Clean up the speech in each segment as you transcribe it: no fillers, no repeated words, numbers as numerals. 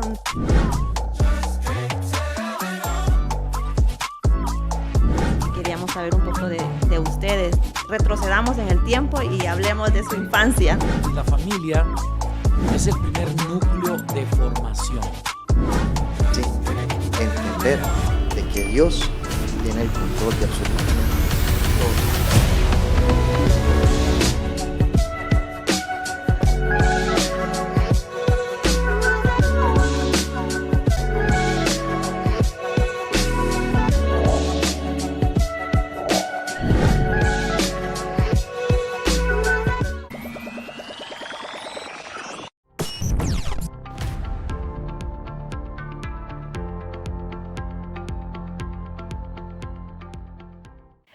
awesome. Queríamos saber un poco de ustedes. Retrocedamos en el tiempo y hablemos de su infancia. La familia es el primer núcleo de formación. Sí, entender de que Dios tiene el control de absolutamente todo.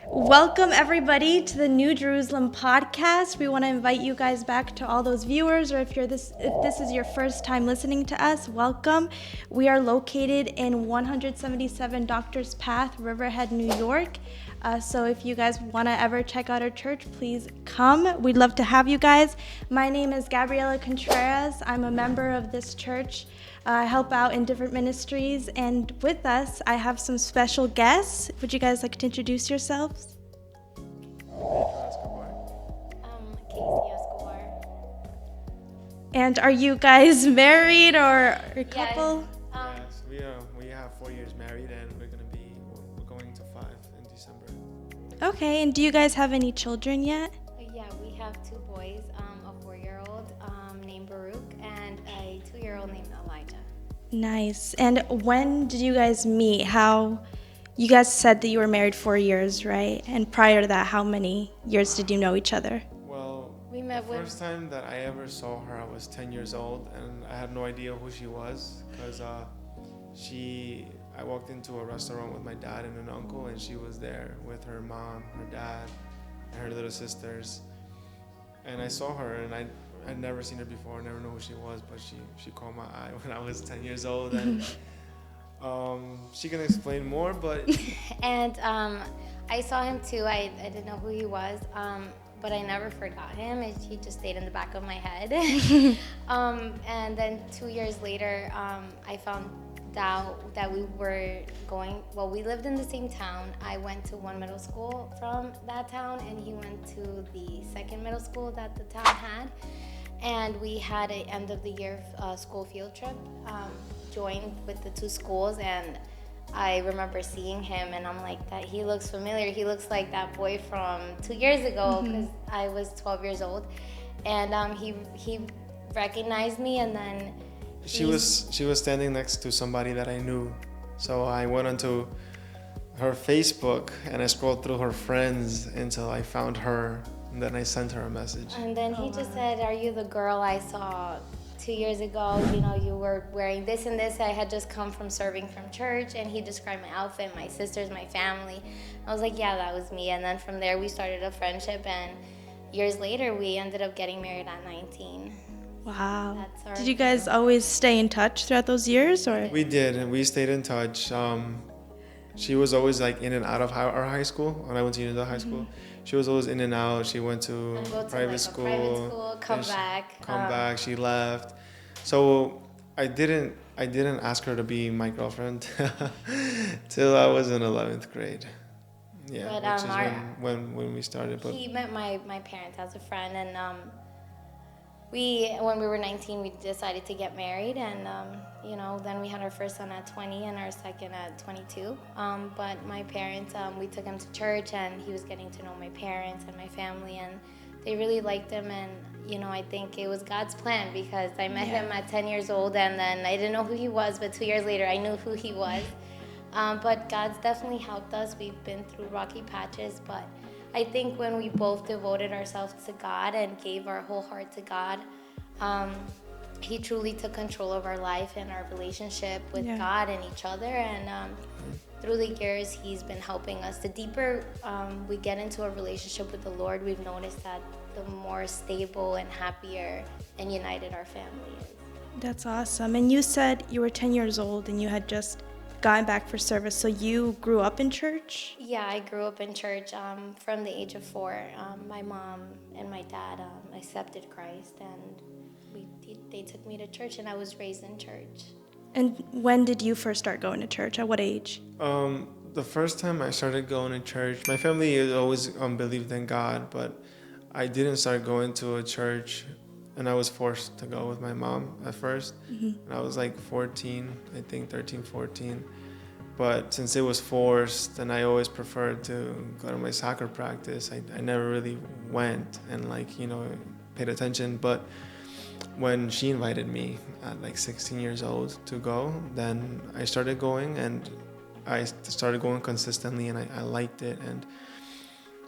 Welcome, everybody, to the New Jerusalem podcast. We want to invite you guys back to all those viewers, or if this is your first time listening to us, welcome. We are located in 177 Doctors Path, Riverhead, New York. So if you guys want to ever check out our church, please come. We'd love to have you guys. My name is Gabriela Contreras. I'm a member of this church. I help out in different ministries, and with us, I have some special guests. Would you guys like to introduce yourselves? Pedro Escobar. Kaycie Escobar. And are you guys married or a couple? Yes, we have 4 years married, and we're going to 5 in December. Okay, and do you guys have any children yet? Yeah, we have 2 boys, a 4-year-old named Baruch and a 2-year-old named Elijah. Nice. And when did you guys meet? You guys said that you were married 4 years, right? And prior to that, how many years did you know each other? Well, We met the first time that I ever saw her, I was 10 years old, and I had no idea who she was, because I walked into a restaurant with my dad and an uncle, and she was there with her mom, her dad, and her little sisters. And I saw her, and I'd never seen her before, never knew who she was, but she caught my eye when I was 10 years old, and she can explain more, but... And I saw him too. I didn't know who he was, but I never forgot him. He just stayed in the back of my head. And then 2 years later, I found out that we were we lived in the same town. I went to one middle school from that town, and he went to the second middle school that the town had. And we had an end of the year school field trip, joined with the 2 schools, and I remember seeing him, and I'm like, that he looks familiar. He looks like that boy from 2 years ago, because I was 12 years old, and he recognized me, and then she was standing next to somebody that I knew, so I went onto her Facebook and I scrolled through her friends until I found her, and then I sent her a message. And then he just said, "Are you the girl I saw 2 years ago? You know, you were wearing this and this." I had just come from serving from church, and he described my outfit, my sisters, my family. I was like, yeah, that was me. And then from there, we started a friendship, and years later, we ended up getting married at 19. Wow. That's our- Did you guys always stay in touch throughout those years, or? We did, and we stayed in touch. She was always like in and out of our high school. When I went to Unidad High School, she was always in and out. She went to I'd go to private like school, a private school, come then back. come back. She left, so I didn't ask her to be my girlfriend till I was in 11th grade. Yeah, But, which is when we started. But He met my parents as a friend, and when we were 19, we decided to get married, and then we had our first son at 20 and our second at 22. But my parents, we took him to church, and he was getting to know my parents and my family, and they really liked him. And I think it was God's plan, because I met him at 10 years old, and then I didn't know who he was, but 2 years later I knew who he was. But God's definitely helped us. We've been through rocky patches, but I think when we both devoted ourselves to God and gave our whole heart to God, He truly took control of our life and our relationship with God and each other. And through the years, He's been helping us. The deeper we get into a relationship with the Lord, we've noticed that the more stable and happier and united our family is. That's awesome. And you said you were 10 years old and you had just gotten back for service. So you grew up in church? Yeah, I grew up in church from the age of 4. My mom and my dad accepted Christ, and they took me to church, and I was raised in church. And when did you first start going to church? At what age? The first time I started going to church, my family has always believed in God, but I didn't start going to a church, and I was forced to go with my mom at first. And I was like 14, I think 13, 14. But since it was forced, and I always preferred to go to my soccer practice, I never really went and paid attention. But when she invited me at like 16 years old to go, then I started going, and I started going consistently, and I liked it. And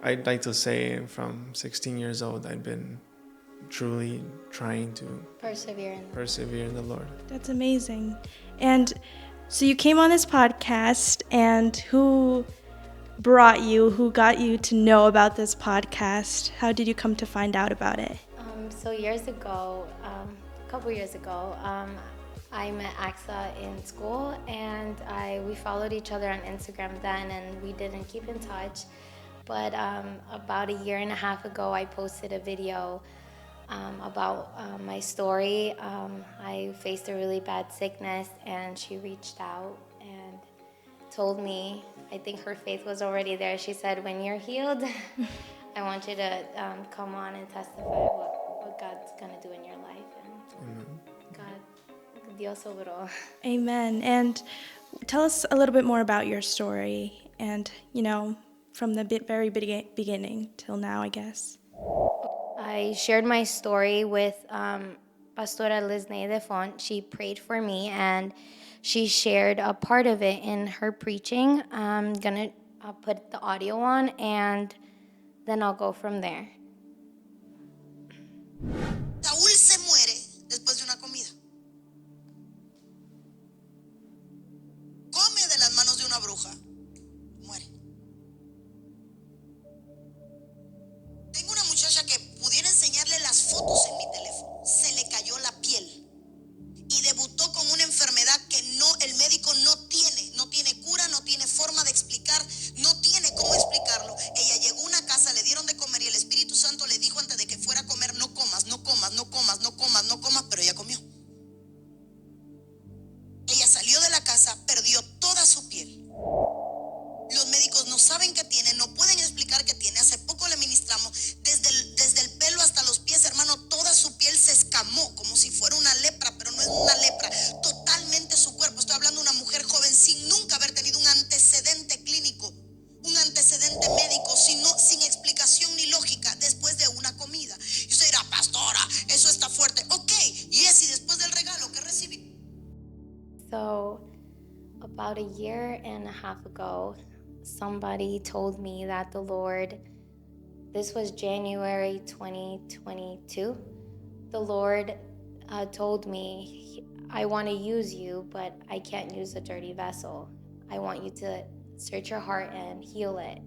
I'd like to say from 16 years old, I'd been truly trying to persevere in the Lord. That's amazing. And so you came on this podcast, and who got you to know about this podcast? How did you come to find out about it? So years ago, a couple years ago, I met Axa in school, and we followed each other on Instagram then, and we didn't keep in touch. But about a year and a half ago, I posted a video about my story. I faced a really bad sickness, and she reached out and told me, I think her faith was already there. She said, when you're healed, I want you to come on and testify what God's going to do in your life. And God, Dios obró. Amen. And tell us a little bit more about your story and, from the very beginning till now, I guess. I shared my story with Pastora Lisney de Font. She prayed for me, and she shared a part of it in her preaching. I'm going to put the audio on, and then I'll go from there. Saúl se muere después de una comida. Come de las manos de una bruja. Muere. Tengo una muchacha que pudiera enseñarle las fotos en mi teléfono. Se le cayó la piel y debutó con una enfermedad que el médico no tiene cura, no tiene forma de explicar, no tiene cómo explicarlo. Ella llegó a una casa, le dieron de comer y el Espíritu Santo le dijo antes de que fuera a comer, no comas, pero ella comió. Ella salió de la casa, perdió toda su piel. Los médicos no saben qué tiene, no pueden explicar qué tiene. Hace poco le ministramos, desde el pelo hasta los pies, hermano, toda su piel se escamó como si fuera una lepra, pero no es una lepra, totalmente su cuerpo. Estoy hablando de una mujer joven sin nunca haber tenido un antecedente clínico, un antecedente médico, sin explicación ni lógica, después de una comida. Y usted dirá, pastora, eso está fuerte. Ok, y después del regalo que recibí. So, about a year and a half ago, somebody told me that the Lord, this was January 2022, the Lord told me, I want to use you, but I can't use a dirty vessel. I want you to search your heart and heal it,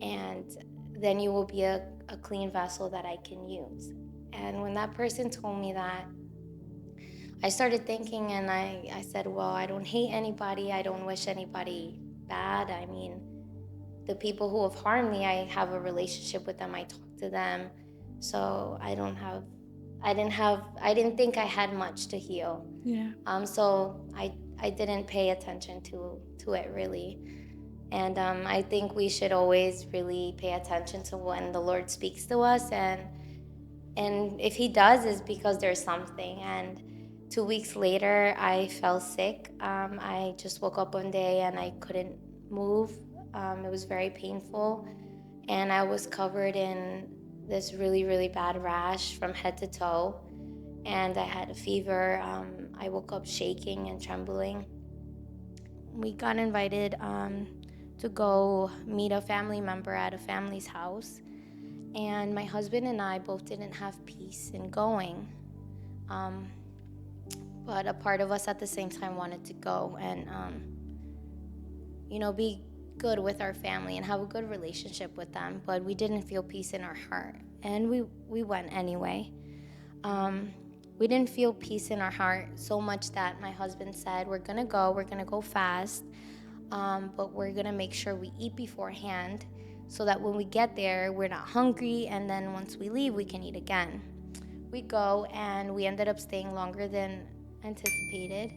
and then you will be a clean vessel that I can use. And when that person told me that, I started thinking, and I said, well, I don't hate anybody. I don't wish anybody bad. I mean, the people who have harmed me, I have a relationship with them. I talk to them. So I didn't think I had much to heal. Yeah. So I didn't pay attention to it really. And I think we should always really pay attention to when the Lord speaks to us. And if he does, it's because there's something. And 2 weeks later, I fell sick. I just woke up one day and I couldn't move. It was very painful. And I was covered in this really, really bad rash from head to toe. And I had a fever. I woke up shaking and trembling. We got invited to go meet a family member at a family's house. And my husband and I both didn't have peace in going. But a part of us at the same time wanted to go and, be good with our family and have a good relationship with them. But we didn't feel peace in our heart. And we went anyway. We didn't feel peace in our heart so much that my husband said, we're gonna go fast, but we're gonna make sure we eat beforehand so that when we get there, we're not hungry, and then once we leave, we can eat again. We go, and we ended up staying longer than anticipated,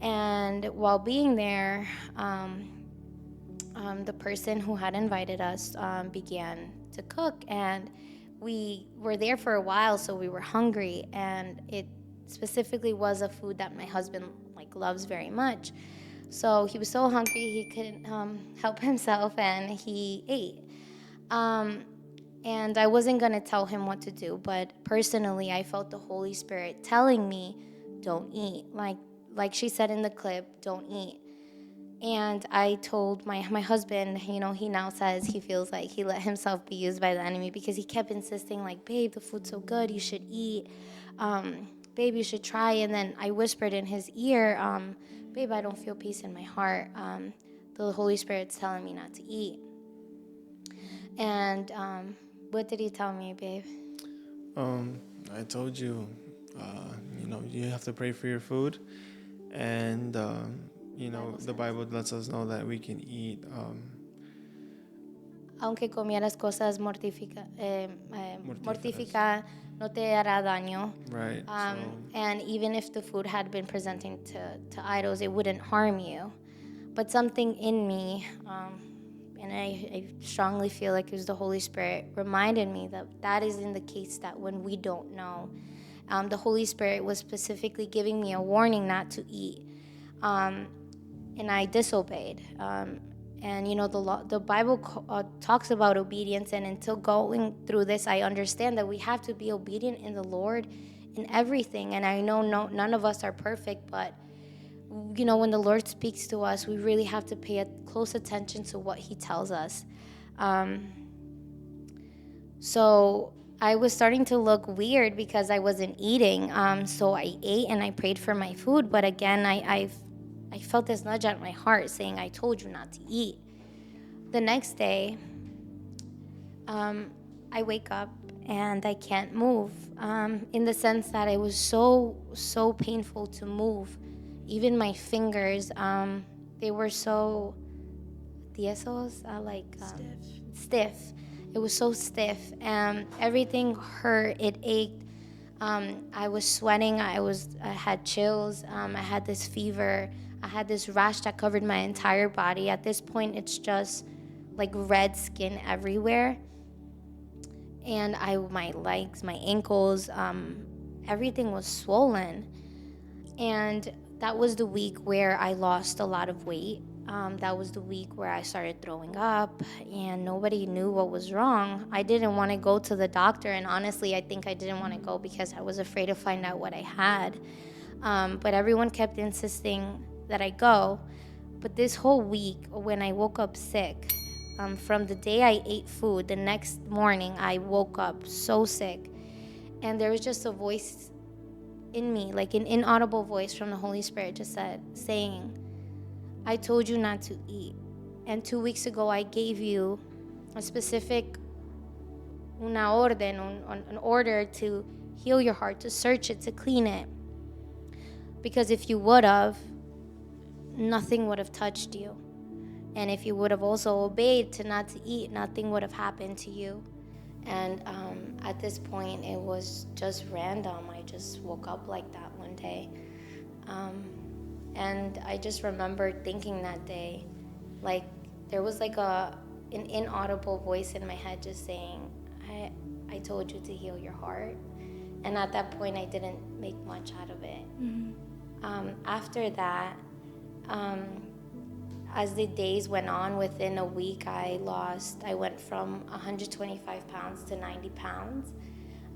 And while being there, the person who had invited us began to cook, and we were there for a while, so we were hungry, and it specifically was a food that my husband loves very much. So he was so hungry he couldn't help himself, and he ate. And I wasn't gonna tell him what to do, but personally I felt the Holy Spirit telling me, don't eat. Like she said in the clip, don't eat. And I told my husband, he now says he feels like he let himself be used by the enemy, because he kept insisting, babe, the food's so good, you should eat. Babe, you should try. And then I whispered in his ear, babe, I don't feel peace in my heart. The Holy Spirit's telling me not to eat. And what did he tell me, babe? I told you, you have to pray for your food, and the Bible lets us know that we can eat. Aunque comieras cosas mortificadas, no te hará daño. Right. And even if the food had been presenting to idols, it wouldn't harm you. But something in me, and I strongly feel like it was the Holy Spirit, reminded me that is in the case that when we don't know. The Holy Spirit was specifically giving me a warning not to eat. And I disobeyed. And the Bible talks about obedience, and until going through this, I understand that we have to be obedient in the Lord in everything. And I know none of us are perfect, but when the Lord speaks to us, we really have to pay close attention to what He tells us. So I was starting to look weird because I wasn't eating. So I ate and I prayed for my food, but again, I felt this nudge at my heart saying, I told you not to eat. The next day, I wake up and I can't move, in the sense that it was so painful to move. Even my fingers, they were so tiesos, stiff. It was so stiff. Everything hurt. It ached. I was sweating. I had chills. I had this fever. I had this rash that covered my entire body. At this point, it's just red skin everywhere. And my legs, my ankles, everything was swollen. And that was the week where I lost a lot of weight. That was the week where I started throwing up, and nobody knew what was wrong. I didn't want to go to the doctor, and honestly, I think I didn't want to go because I was afraid to find out what I had. But everyone kept insisting that I go. But this whole week, when I woke up sick, from the day I ate food, the next morning I woke up so sick, and there was just a voice in me, an inaudible voice from the Holy Spirit just saying, I told you not to eat. And 2 weeks ago, I gave you a specific an order to heal your heart, to search it, to clean it. Because if you would have, nothing would have touched you. And if you would have also obeyed to not to eat, nothing would have happened to you. And at this point, it was just random. I just woke up like that one day. And I just remember thinking that day, there was an inaudible voice in my head just saying, I told you to heal your heart. And at that point, I didn't make much out of it. Mm-hmm. After that, as the days went on, within a week, I went from 125 pounds to 90 pounds.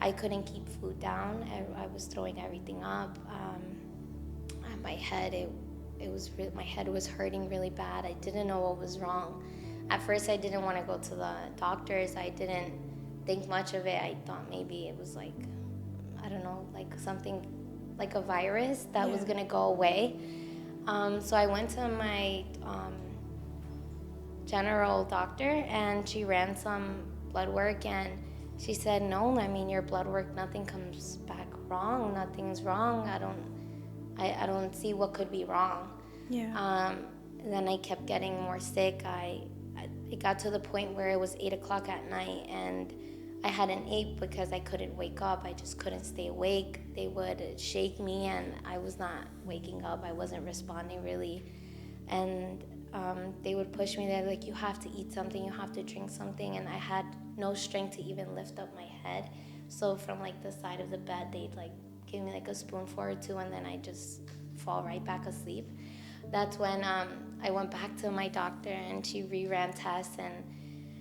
I couldn't keep food down. I was throwing everything up. My head, my head was hurting really bad. I didn't know what was wrong. At first, I didn't want to go to the doctors. I didn't think much of it. I thought maybe it was something like a virus that was gonna go away. So I went to my general doctor, and she ran some blood work, and she said, no, your blood work, nothing comes back wrong. Nothing's wrong. I don't see what could be wrong. Yeah. Then I kept getting more sick. It got to the point where it was 8 o'clock at night, and I hadn't ate because I couldn't wake up. I just couldn't stay awake. They would shake me and I was not waking up. I wasn't responding really. And they would push me. They're like, you have to eat something, you have to drink something. And I had no strength to even lift up my head. So from like the side of the bed, they'd like give me like a spoonful or two, and then I just fall right back asleep. That's when I went back to my doctor and she reran tests, and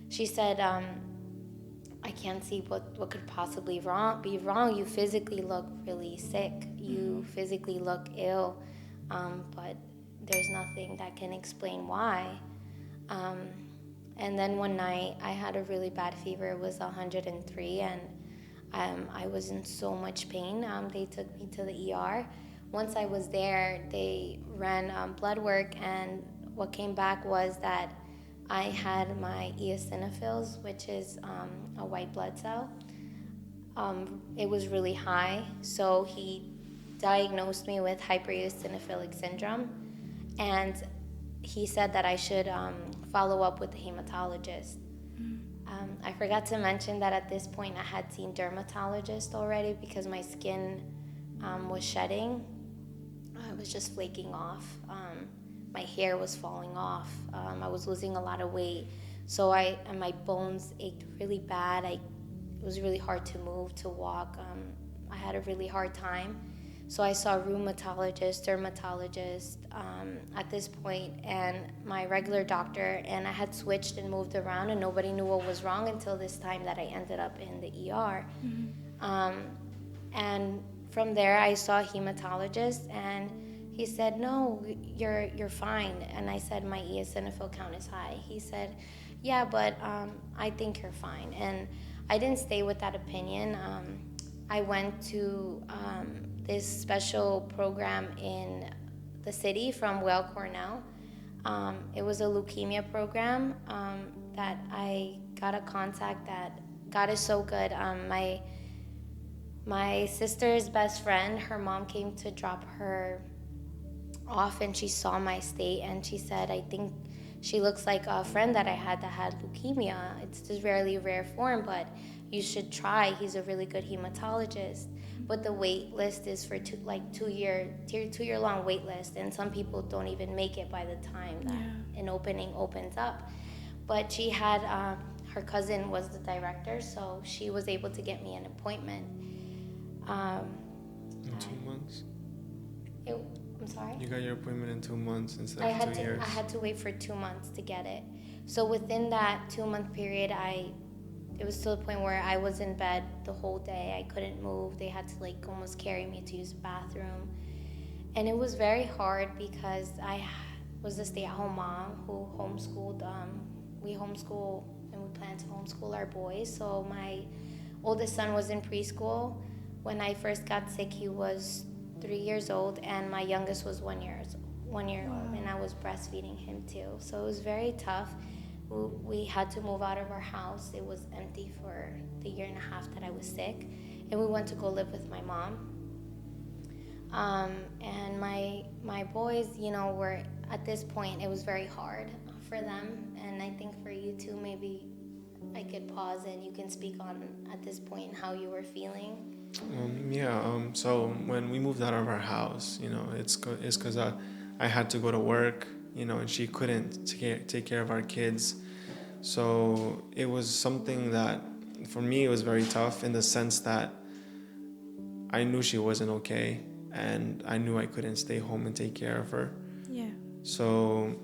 she said, I can't see what could possibly be wrong. You physically look really sick. You physically look ill, but there's nothing that can explain why. And then one night I had a really bad fever. It was 103, and I was in so much pain. They took me to the ER. Once I was there, they ran blood work, and what came back was that I had my eosinophils, which is a white blood cell. It was really high, so he diagnosed me with hypereosinophilic syndrome, and he said that I should follow up with the hematologist. I forgot to mention that at this point I had seen dermatologists already because my skin was shedding. It was just flaking off. My hair was falling off. I was losing a lot of weight. So and my bones ached really bad. It was really hard to move, to walk. I had a really hard time. So I saw a rheumatologist, dermatologist at this point, and my regular doctor, and I had switched and moved around, and nobody knew what was wrong until this time that I ended up in the ER. And from there, I saw a hematologist, and he said, no, you're fine. And I said, my eosinophil count is high. He said, yeah, but I think you're fine. And I didn't stay with that opinion. I went to this special program in the city from Weill Cornell. It was a leukemia program that I got a contact that God is so good. My sister's best friend, her mom came to drop her off, and she saw my state, and she said, I think she looks like a friend that I had that had leukemia. It's just really rare form, but you should try. He's a really good hematologist. But the wait list is for two-year long wait list, and some people don't even make it by the time that an opening opens up. But she had, her cousin was the director, so she was able to get me an appointment. In 2 months? I'm sorry? You got your appointment in 2 months instead of 2 years. I had to wait for 2 months to get it. So within that 2-month period, it was to the point where I was in bed the whole day. I couldn't move. They had to like almost carry me to use the bathroom. And it was very hard because I was a stay-at-home mom who homeschooled. We homeschool, and we plan to homeschool our boys. So my oldest son was in preschool. When I first got sick, he was 3 years old, and my youngest was 1 year old, and I was breastfeeding him too. So it was very tough. We had to move out of our house. It was empty for the 1.5 years that I was sick, and we went to go live with my mom. And my boys, were at this point, it was very hard for them, and I think for you too. Maybe I could pause and you can speak on at this point how you were feeling. So when we moved out of our house, it's because I had to go to work, and she couldn't take care of our kids. So it was something that, for me, it was very tough in the sense that I knew she wasn't okay, and I knew I couldn't stay home and take care of her. Yeah. So...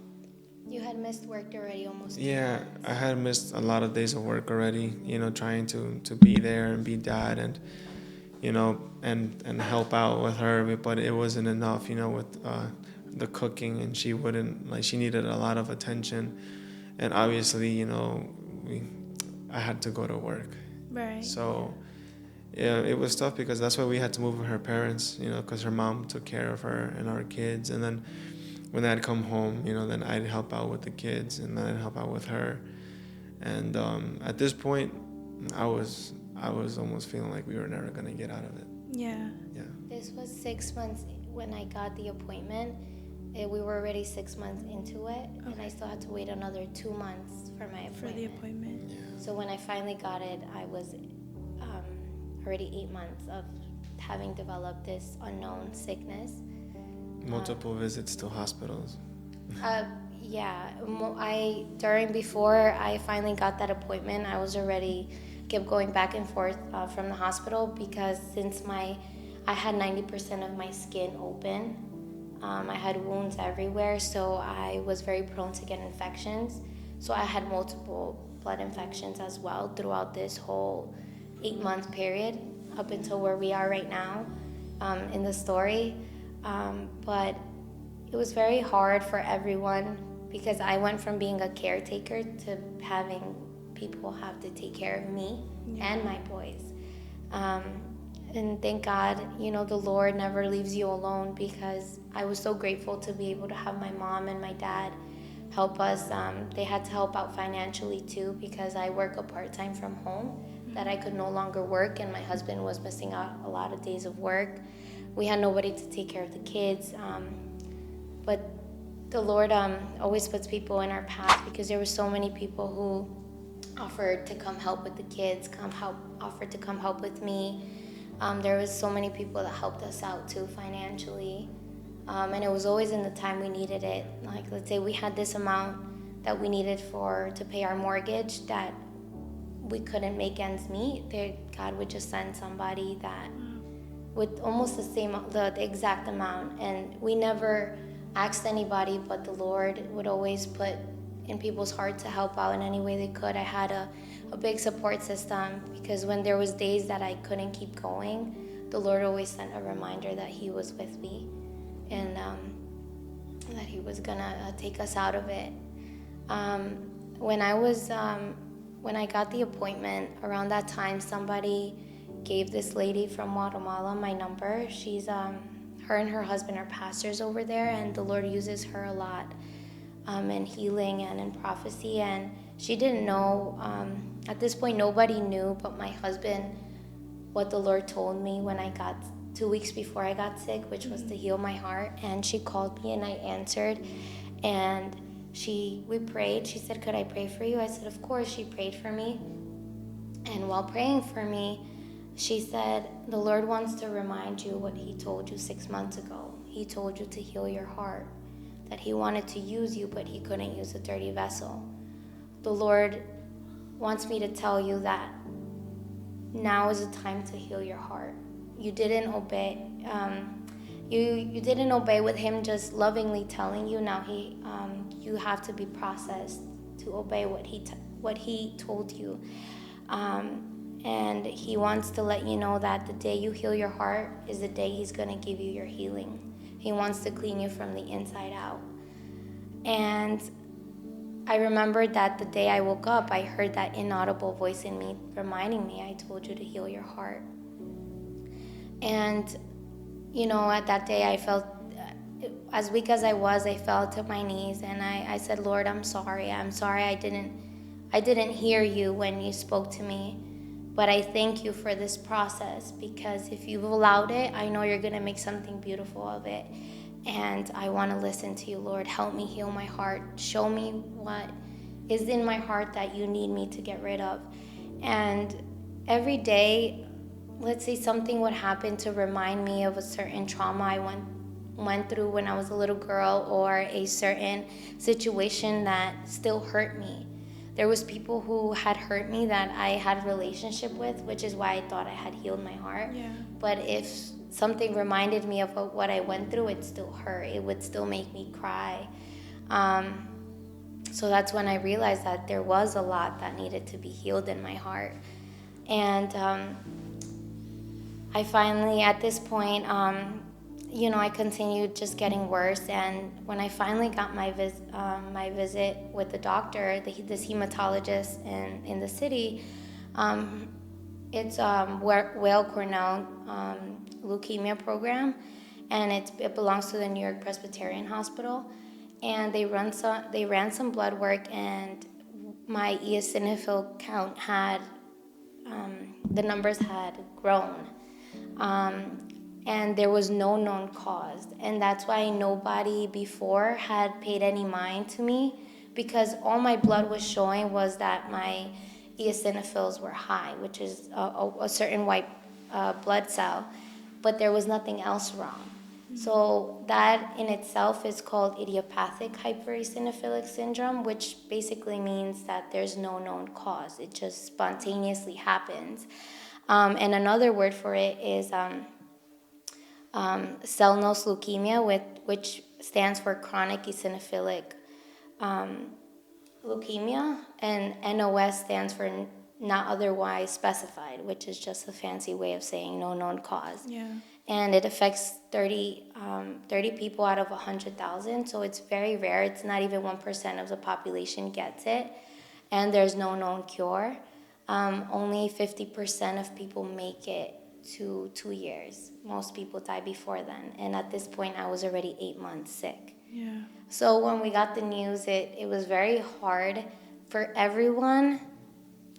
You had missed work already almost. Yeah, I had missed a lot of days of work already, trying to be there and be dad and, and help out with her, but it wasn't enough, with the cooking, and she needed a lot of attention, and obviously, I had to go to work. Right. So, yeah, it was tough because that's why we had to move with her parents, because her mom took care of her and our kids, and then when I'd come home, then I'd help out with the kids, and then I'd help out with her. And at this point, I was almost feeling like we were never going to get out of it. Yeah. Yeah. This was 6 months when I got the appointment. We were already 6 months into it, and I still had to wait another 2 months for my appointment. For the appointment. Yeah. So when I finally got it, I was already 8 months of having developed this unknown sickness. Multiple visits to hospitals. Before I finally got that appointment, I was already kept going back and forth from the hospital, because since I had 90% of my skin open, I had wounds everywhere, so I was very prone to get infections. So I had multiple blood infections as well throughout this whole 8-month period up until where we are right now in the story. But it was very hard for everyone, because I went from being a caretaker to having people have to take care of me and my boys. And thank God, the Lord never leaves you alone, because I was so grateful to be able to have my mom and my dad help us. They had to help out financially too, because I work a part-time from home, that I could no longer work, and my husband was missing out a lot of days of work. We had nobody to take care of the kids. But the Lord always puts people in our path, because there were so many people who offered to come help with the kids, offered to come help with me. There was so many people that helped us out too financially. And it was always in the time we needed it. Like, let's say we had this amount that we needed to pay our mortgage, that we couldn't make ends meet. God would just send somebody that with almost the exact amount. And we never asked anybody, but the Lord would always put in people's heart to help out in any way they could. I had a big support system, because when there was days that I couldn't keep going, the Lord always sent a reminder that He was with me, and that He was gonna take us out of it. When I got the appointment, around that time, somebody gave this lady from Guatemala my number. She's her and her husband are pastors over there, and the Lord uses her a lot in healing and in prophecy. And she didn't know, at this point nobody knew but my husband, what the Lord told me when I got 2 weeks before I got sick, which was to heal my heart. And she called me, and I answered, and we prayed. She said, "Could I pray for you?" I said, "Of course." She prayed for me, and while praying for me, she said, "The Lord wants to remind you what He told you 6 months ago. He told you to heal your heart, that He wanted to use you, but He couldn't use a dirty vessel. The Lord wants me to tell you that now is the time to heal your heart. You didn't obey. You didn't obey with Him just lovingly telling you. Now you have to be processed to obey what He told you." And He wants to let you know that the day you heal your heart is the day He's going to give you your healing. He wants to clean you from the inside out. And I remembered that the day I woke up, I heard that inaudible voice in me reminding me, "I told you to heal your heart." And, at that day I felt, as weak as I was, I fell to my knees, and I said, "Lord, I'm sorry. I'm sorry I didn't hear you when you spoke to me. But I thank you for this process, because if you've allowed it, I know you're going to make something beautiful of it. And I want to listen to you, Lord. Help me heal my heart. Show me what is in my heart that you need me to get rid of." And every day, let's say something would happen to remind me of a certain trauma I went through when I was a little girl, or a certain situation that still hurt me. There was people who had hurt me that I had a relationship with, which is why I thought I had healed my heart. Yeah. But if something reminded me of what I went through, it still hurt. It would still make me cry. So that's when I realized that there was a lot that needed to be healed in my heart. And I finally, at this point, I continued just getting worse. And when I finally got my visit with the doctor, this hematologist in the city, it's Weill Cornell leukemia program, and it belongs to the New York Presbyterian Hospital. And they ran some blood work, and my eosinophil count had the numbers had grown. And there was no known cause. And that's why nobody before had paid any mind to me, because all my blood was showing was that eosinophils were high, which is a certain white blood cell, but there was nothing else wrong. So that in itself is called idiopathic hypereosinophilic syndrome, which basically means that there's no known cause. It just spontaneously happens. And another word for it is cell-nose leukemia, which stands for chronic eosinophilic leukemia, and NOS stands for not otherwise specified, which is just a fancy way of saying no known cause. Yeah. And it affects 30 people out of 100,000, so it's very rare. It's not even 1% of the population gets it, and there's no known cure. Only 50% of people make it to 2 years. Most people die before then, and at this point, I was already 8 months sick. Yeah. So when we got the news, it was very hard for everyone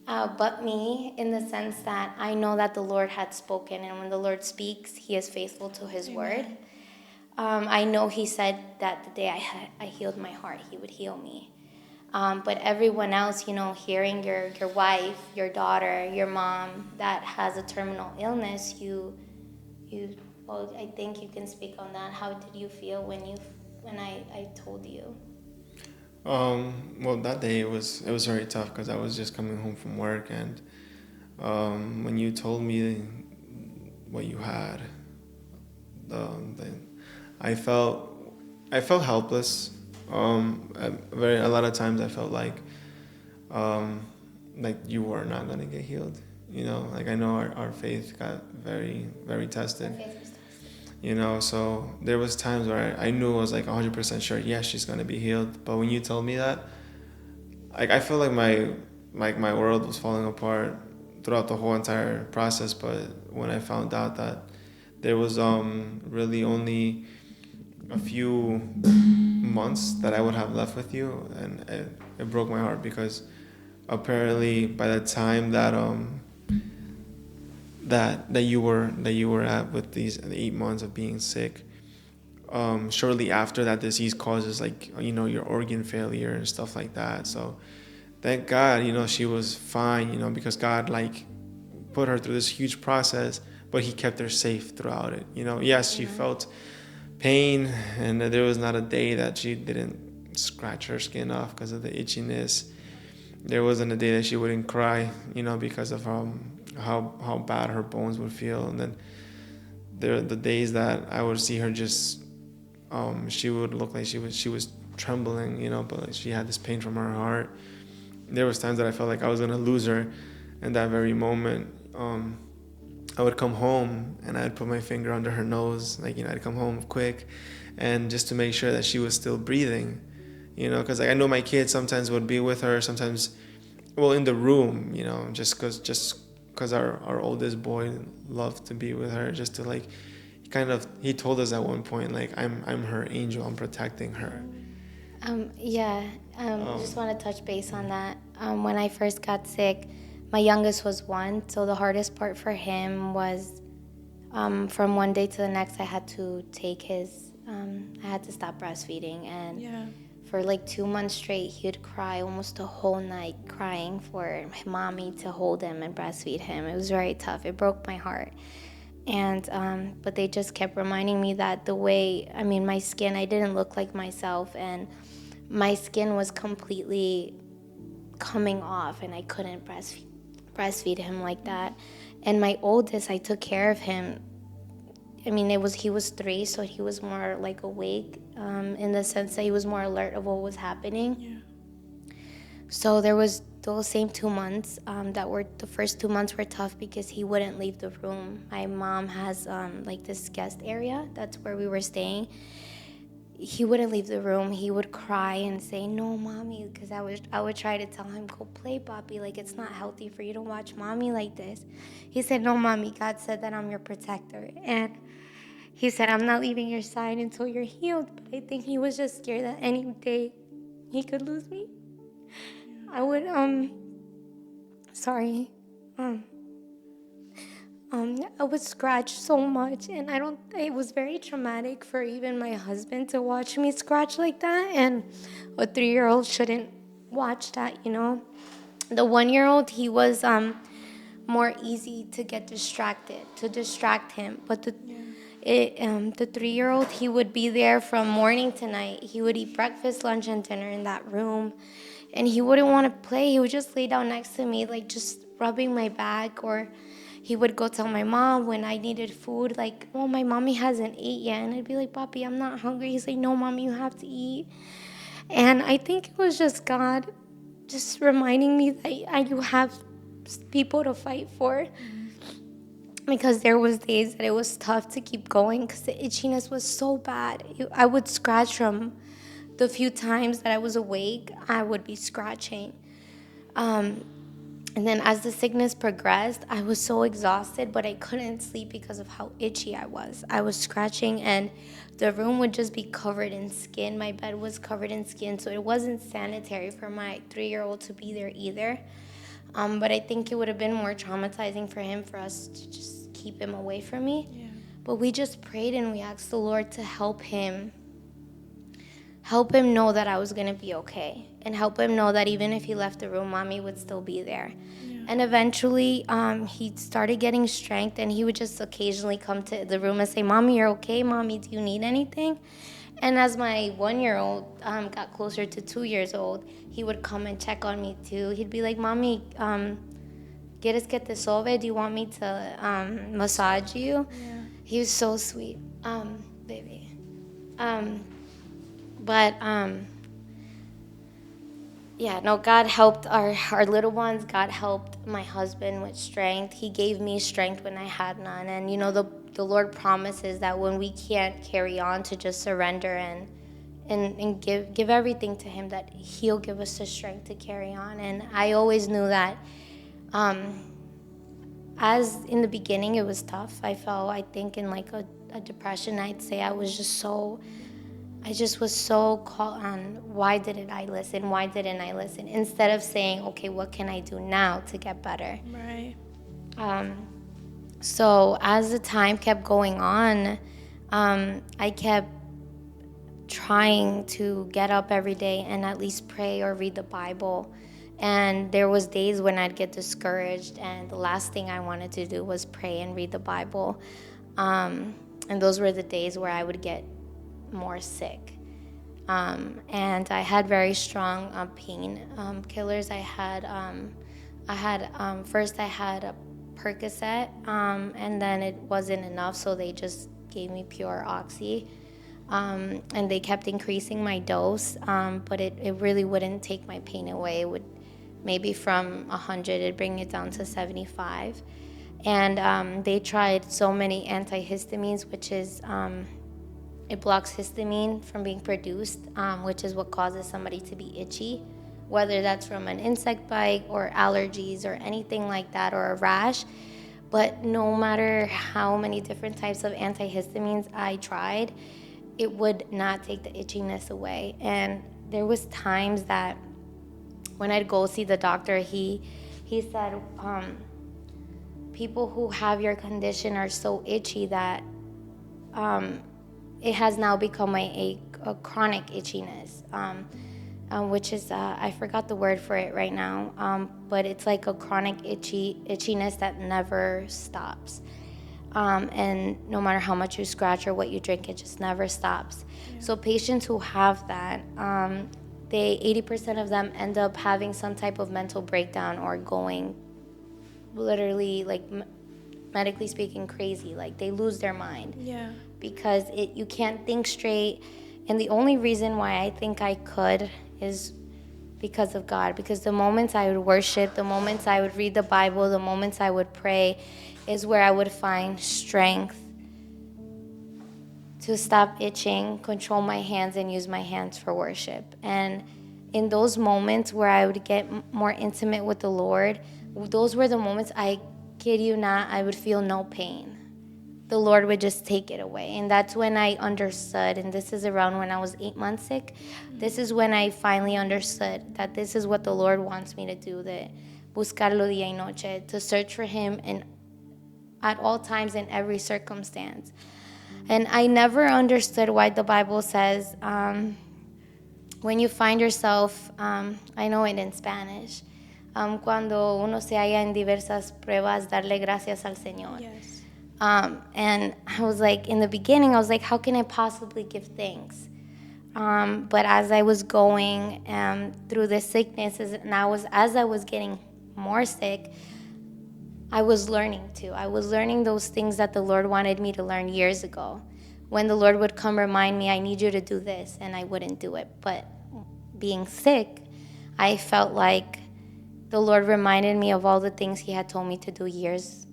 but me, in the sense that I know that the Lord had spoken, and when the Lord speaks, He is faithful to His word. I know He said that the day I healed my heart, He would heal me. But everyone else, hearing your wife, your daughter, your mom that has a terminal illness, well, I think you can speak on that. How did you feel when I told you? Well, that day it was very tough because I was just coming home from work, and when you told me what you had, I felt helpless. A lot of times I felt like you were not gonna get healed. I know our faith got very, very tested. So there was times where I knew I was 100% sure, yes, she's gonna be healed. But when you told me that, I feel like my world was falling apart throughout the whole entire process. But when I found out that there was really only a few months that I would have left with you, and it broke my heart, because apparently by the time that that you were at with these 8 months of being sick, shortly after that disease causes your organ failure and stuff like that. So thank God, she was fine, because God put her through this huge process, but He kept her safe throughout it. Yes, she felt pain, and there was not a day that she didn't scratch her skin off because of the itchiness. There wasn't a day that she wouldn't cry, because of how bad her bones would feel. And then there are the days that I would see her just, she would look like she was trembling, but she had this pain from her heart. There was times that I felt like I was gonna lose her. In that very moment, I would come home and I'd put my finger under her nose, I'd come home quick, and just to make sure that she was still breathing, because I know my kids sometimes would be with her, sometimes, in the room, just because our oldest boy loved to be with her, just to he told us at one point, I'm her angel, I'm protecting her. Just want to touch base on that. When I first got sick, my youngest was 1, so the hardest part for him was from one day to the next, I had to I had to stop breastfeeding, and for 2 months straight, he would cry almost the whole night, crying for mommy to hold him and breastfeed him. It was very tough. It broke my heart. And but they just kept reminding me that my skin, I didn't look like myself, and my skin was completely coming off, and I couldn't breastfeed him like that. And my oldest, I took care of him. He was 3, so he was more awake, in the sense that he was more alert of what was happening. Yeah. So there was those same 2 months the first 2 months were tough because he wouldn't leave the room. My mom has this guest area. That's where we were staying. He wouldn't leave the room. He would cry and say, "No, mommy," because I would try to tell him, "Go play, Papi. It's not healthy for you to watch mommy like this." He said, "No, mommy. God said that I'm your protector." And he said, "I'm not leaving your side until you're healed." But I think he was just scared that any day he could lose me. I would, I would scratch so much, and it was very traumatic for even my husband to watch me scratch like that, and a 3-year-old shouldn't watch that, The 1-year-old, he was more easy to get distracted, to distract him. But the 3-year-old, he would be there from morning to night. He would eat breakfast, lunch, and dinner in that room. And he wouldn't want to play. He would just lay down next to me, like just rubbing my back. Or he would go tell my mom when I needed food, like, oh, my mommy hasn't ate yet. And I'd be like, Papi, I'm not hungry. He's like, no, Mommy, you have to eat. And I think it was just God just reminding me that you have people to fight for. Because there was days that it was tough to keep going because the itchiness was so bad. I would scratch from the few times that I was awake. I would be scratching. And then as the sickness progressed, I was so exhausted, but I couldn't sleep because of how itchy I was. I was scratching, and the room would just be covered in skin. My bed was covered in skin, so it wasn't sanitary for my 3-year-old to be there either. But I think it would have been more traumatizing for him, for us to just keep him away from me. Yeah. But we just prayed and we asked the Lord to help him know that I was going to be okay, and help him know that even if he left the room, Mommy would still be there. Yeah. And eventually he started getting strength, and he would just occasionally come to the room and say, Mommy, you're okay? Mommy, do you need anything? And as my 1-year-old got closer to 2 years old, he would come and check on me too. He'd be like, Mommy, ¿quieres que te sobe? Do you want me to massage you? Yeah. He was so sweet, baby. God helped our little ones. God helped my husband with strength. He gave me strength when I had none. And, the Lord promises that when we can't carry on, to just surrender and give everything to him, that he'll give us the strength to carry on. And I always knew that as in the beginning it was tough. I felt, I think, in like a depression. I'd say I just was so caught on, why didn't I listen? Why didn't I listen? Instead of saying, okay, what can I do now to get better? Right. So as the time kept going on, I kept trying to get up every day and at least pray or read the Bible. And there was days when I'd get discouraged, and the last thing I wanted to do was pray and read the Bible. And those were the days where I would get more sick. And I had very strong pain killers. First I had a Percocet, and then it wasn't enough, so they just gave me pure Oxy. And they kept increasing my dose, but it really wouldn't take my pain away. It would, maybe from 100, it'd bring it down to 75. And they tried so many antihistamines, which is, it blocks histamine from being produced, which is what causes somebody to be itchy, whether that's from an insect bite or allergies or anything like that, or a rash. But no matter how many different types of antihistamines I tried, it would not take the itchiness away. And there was times that when I'd go see the doctor, he said, people who have your condition are so itchy that it has now become a chronic itchiness, which is, I forgot the word for it right now, but it's like a chronic itchiness that never stops. And no matter how much you scratch or what you drink, it just never stops. Yeah. So patients who have that, 80% of them end up having some type of mental breakdown or going literally, like, medically speaking, crazy. Like, they lose their mind. Yeah. Because you can't think straight. And the only reason why I think I could is because of God. Because the moments I would worship, the moments I would read the Bible, the moments I would pray is where I would find strength to stop itching, control my hands, and use my hands for worship. And in those moments where I would get more intimate with the Lord, those were the moments, I kid you not, I would feel no pain. The Lord would just take it away. And that's when I understood, and this is around when I was 8 months sick, this is when I finally understood that this is what the Lord wants me to do, that buscarlo día y noche, to search for him at all times in every circumstance. And I never understood why the Bible says, when you find yourself, I know it in Spanish, Cuando uno se halla en diversas pruebas, darle gracias al Señor. Yes. And I was like, in the beginning, I was like, how can I possibly give thanks? But as I was going through the sicknesses, and as I was getting more sick, I was learning too. I was learning those things that the Lord wanted me to learn years ago. When the Lord would come remind me, I need you to do this, and I wouldn't do it. But being sick, I felt like the Lord reminded me of all the things he had told me to do years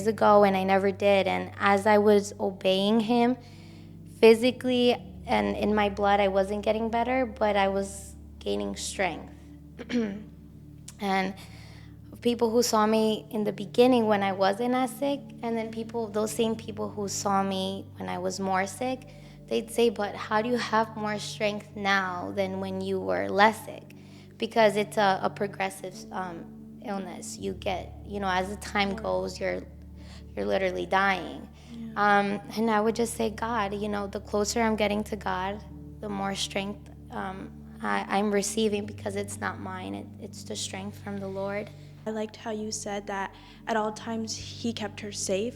ago, and I never did. And as I was obeying him physically and in my blood, I wasn't getting better, but I was gaining strength. And people who saw me in the beginning when I wasn't as sick, and then those same people who saw me when I was more sick, they'd say, but how do you have more strength now than when you were less sick? Because it's a progressive illness. You get, as the time goes, you're literally dying. And I would just say, God, the closer I'm getting to God, the more strength I'm receiving, because it's not mine. It's the strength from the Lord. I liked how you said that at all times he kept her safe.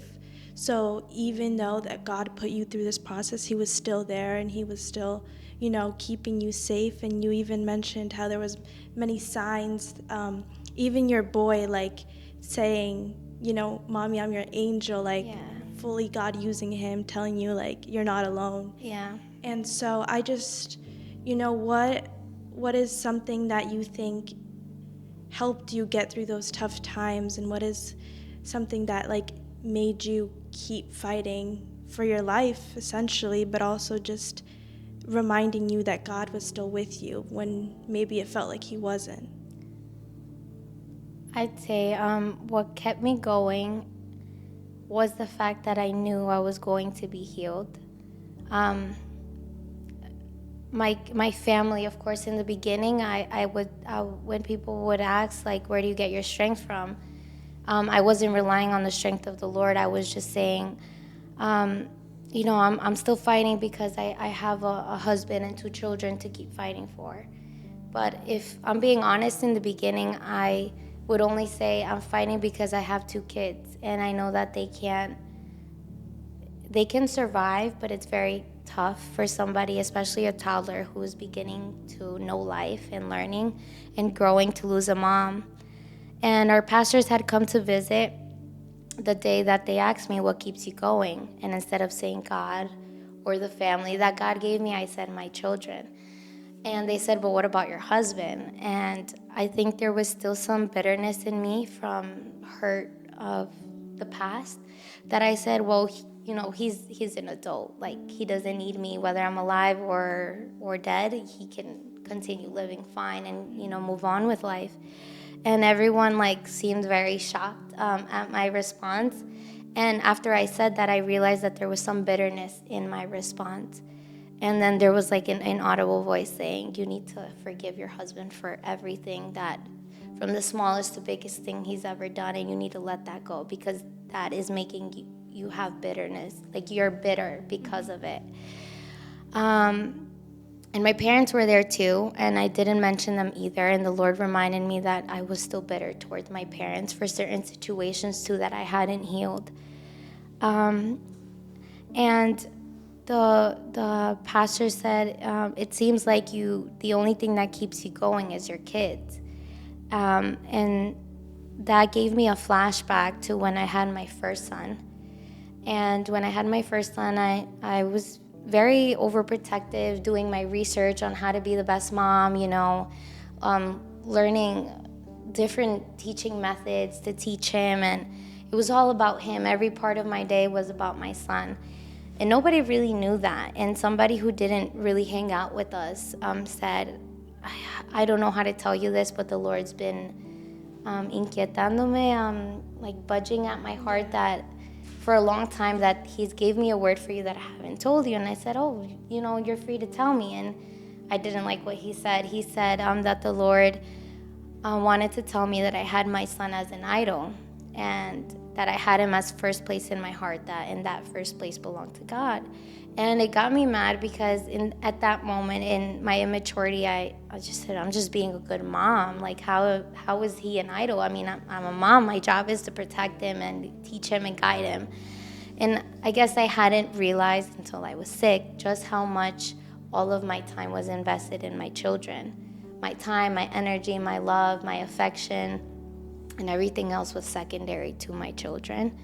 So even though that God put you through this process, he was still there, and he was still, keeping you safe. And you even mentioned how there was many signs, even your boy, saying, Mommy, I'm your angel, fully God using him, telling you, you're not alone. Yeah. And so I just, what is something that you think helped you get through those tough times, and what is something that made you keep fighting for your life, essentially, but also just reminding you that God was still with you when maybe it felt like he wasn't? I'd say what kept me going was the fact that I knew I was going to be healed. My family, of course, in the beginning, when people would ask, where do you get your strength from? I wasn't relying on the strength of the Lord. I was just saying, I'm still fighting because I have a husband and 2 children to keep fighting for. But if I'm being honest, in the beginning, I would only say I'm fighting because I have 2 kids, and I know that they can survive, but it's very tough for somebody, especially a toddler who is beginning to know life and learning and growing, to lose a mom. And our pastors had come to visit the day that they asked me, what keeps you going? And instead of saying God or the family that God gave me, I said my children. And they said, but what about your husband? And I think there was still some bitterness in me from hurt of the past, that I said, well, he's an adult. He doesn't need me, whether I'm alive or dead. He can continue living fine and, move on with life. And everyone seemed very shocked at my response. And after I said that, I realized that there was some bitterness in my response. And then there was an inaudible voice saying, you need to forgive your husband for everything, that from the smallest to biggest thing he's ever done, and you need to let that go, because that is making you have bitterness. You're bitter because of it. And my parents were there too, and I didn't mention them either. And the Lord reminded me that I was still bitter towards my parents for certain situations too that I hadn't healed. And the pastor said, it seems like the only thing that keeps you going is your kids. And that gave me a flashback to when I had my first son. And when I had my first son, I was very overprotective, doing my research on how to be the best mom, learning different teaching methods to teach him. And it was all about him. Every part of my day was about my son. And nobody really knew that. And somebody who didn't really hang out with us said, I don't know how to tell you this, but the Lord's been inquietándome, budging at my heart that for a long time, that he's gave me a word for you that I haven't told you. And I said, oh, you're free to tell me. And I didn't like what he said. He said that the Lord wanted to tell me that I had my son as an idol. And that I had him as first place in my heart, that in that first place belonged to God. And it got me mad because at that moment in my immaturity, I just said, I'm just being a good mom. Like, how is he an idol? I mean, I'm a mom. My job is to protect him and teach him and guide him. And I guess I hadn't realized until I was sick just how much all of my time was invested in my children. My time, my energy, my love, my affection, and everything else was secondary to my children.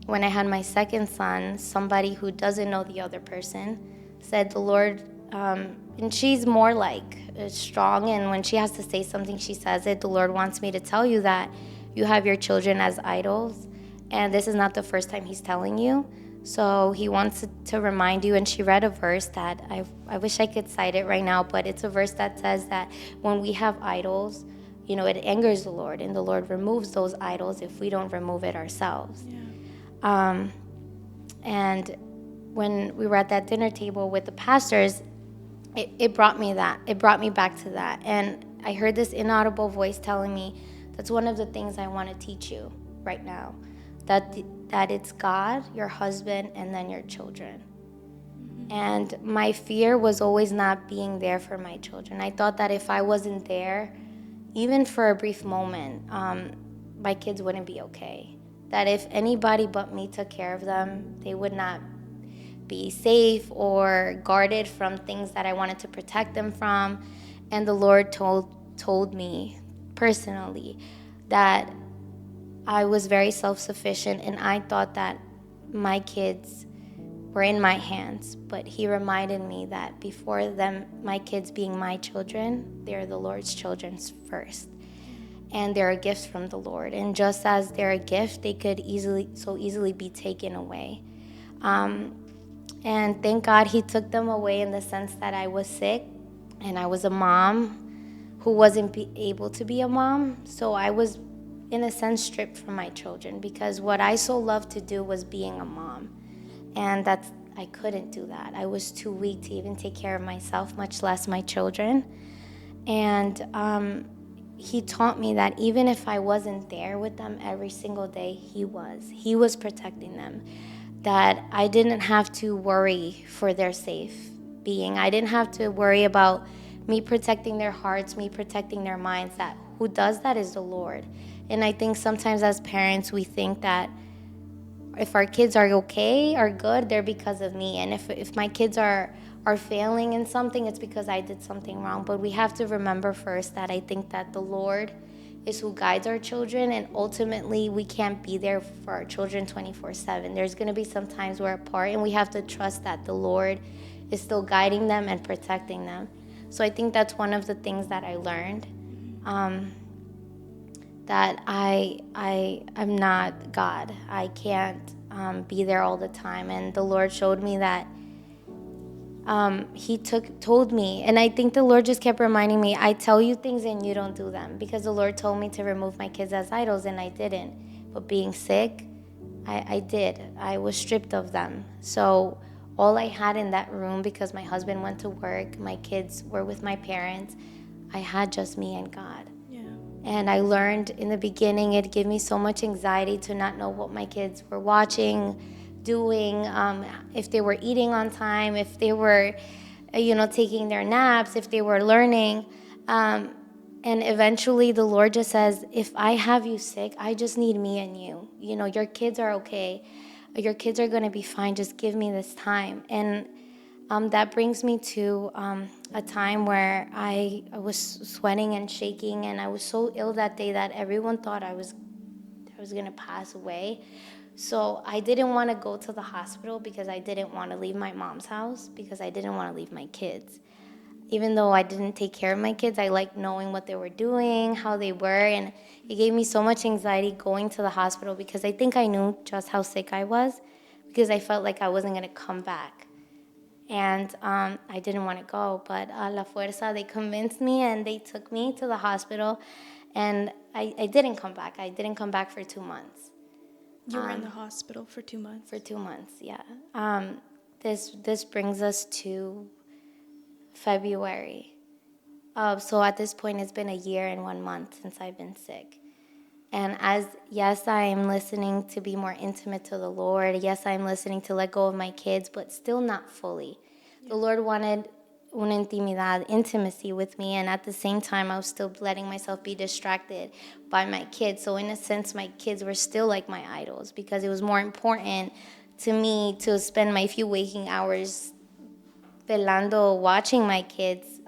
When I had my second son, somebody who doesn't know the other person said, the Lord, and she's more like strong, and when she has to say something, she says it. The Lord wants me to tell you that you have your children as idols, and this is not the first time he's telling you. So he wants to remind you, and she read a verse that I wish I could cite it right now, but it's a verse that says that when we have idols, it angers the Lord, and the Lord removes those idols if we don't remove it ourselves. Yeah. And when we were at that dinner table with the pastors, it brought me that. It brought me back to that. And I heard this inaudible voice telling me, that's one of the things I want to teach you right now, that it's God, your husband, and then your children. Mm-hmm. And my fear was always not being there for my children. I thought that if I wasn't there, even for a brief moment, my kids wouldn't be okay. That if anybody but me took care of them, they would not be safe or guarded from things that I wanted to protect them from. And the Lord told me personally that I was very self-sufficient, and I thought that my kids were in my hands. But he reminded me that before them, my kids being my children, they're the Lord's children first. And they're a gift from the Lord. And just as they're a gift, they could so easily be taken away. And thank God he took them away in the sense that I was sick, and I was a mom who wasn't able to be a mom. So I was, in a sense, stripped from my children, because what I so loved to do was being a mom. And I couldn't do that. I was too weak to even take care of myself, much less my children. And he taught me that even if I wasn't there with them every single day, he was protecting them. That I didn't have to worry for their safe being. I didn't have to worry about me protecting their hearts, me protecting their minds. That who does that is the Lord. And I think sometimes as parents, we think that if our kids are okay, are good, they're because of me. And if my kids are failing in something, it's because I did something wrong. But we have to remember first that I think that the Lord is who guides our children, and ultimately we can't be there for our children 24/7. There's going to be some times we're apart, and we have to trust that the Lord is still guiding them and protecting them. So I think that's one of the things that I learned, that I'm not God. I can't be there all the time. And the Lord showed me that he told me, and I think the Lord just kept reminding me, I tell you things and you don't do them, because the Lord told me to remove my kids as idols, and I didn't. But being sick, I did. I was stripped of them. So all I had in that room, because my husband went to work, my kids were with my parents, I had just me and God. Yeah. And I learned in the beginning, it gave me so much anxiety to not know what my kids were watching, doing, if they were eating on time, if they were, taking their naps, if they were learning. And eventually the Lord just says, if I have you sick, I just need me and you. Your kids are okay. Your kids are going to be fine. Just give me this time. And that brings me to a time where I was sweating and shaking, and I was so ill that day that everyone thought I was going to pass away. So I didn't want to go to the hospital because I didn't want to leave my mom's house, because I didn't want to leave my kids. Even though I didn't take care of my kids, I liked knowing what they were doing, how they were, and it gave me so much anxiety going to the hospital, because I think I knew just how sick I was, because I felt like I wasn't going to come back. And I didn't want to go, but a la fuerza, they convinced me, and they took me to the hospital, and I didn't come back. I didn't come back for 2 months. You were in the hospital for 2 months? For 2 months, yeah. This brings us to February. So at this point, it's been a year and 1 month since I've been sick. And yes, I am listening to be more intimate to the Lord. Yes, I'm listening to let go of my kids, but still not fully. The Lord wanted una intimidad, intimacy with me, and at the same time, I was still letting myself be distracted by my kids. So in a sense, my kids were still like my idols, because it was more important to me to spend my few waking hours velando, watching my kids,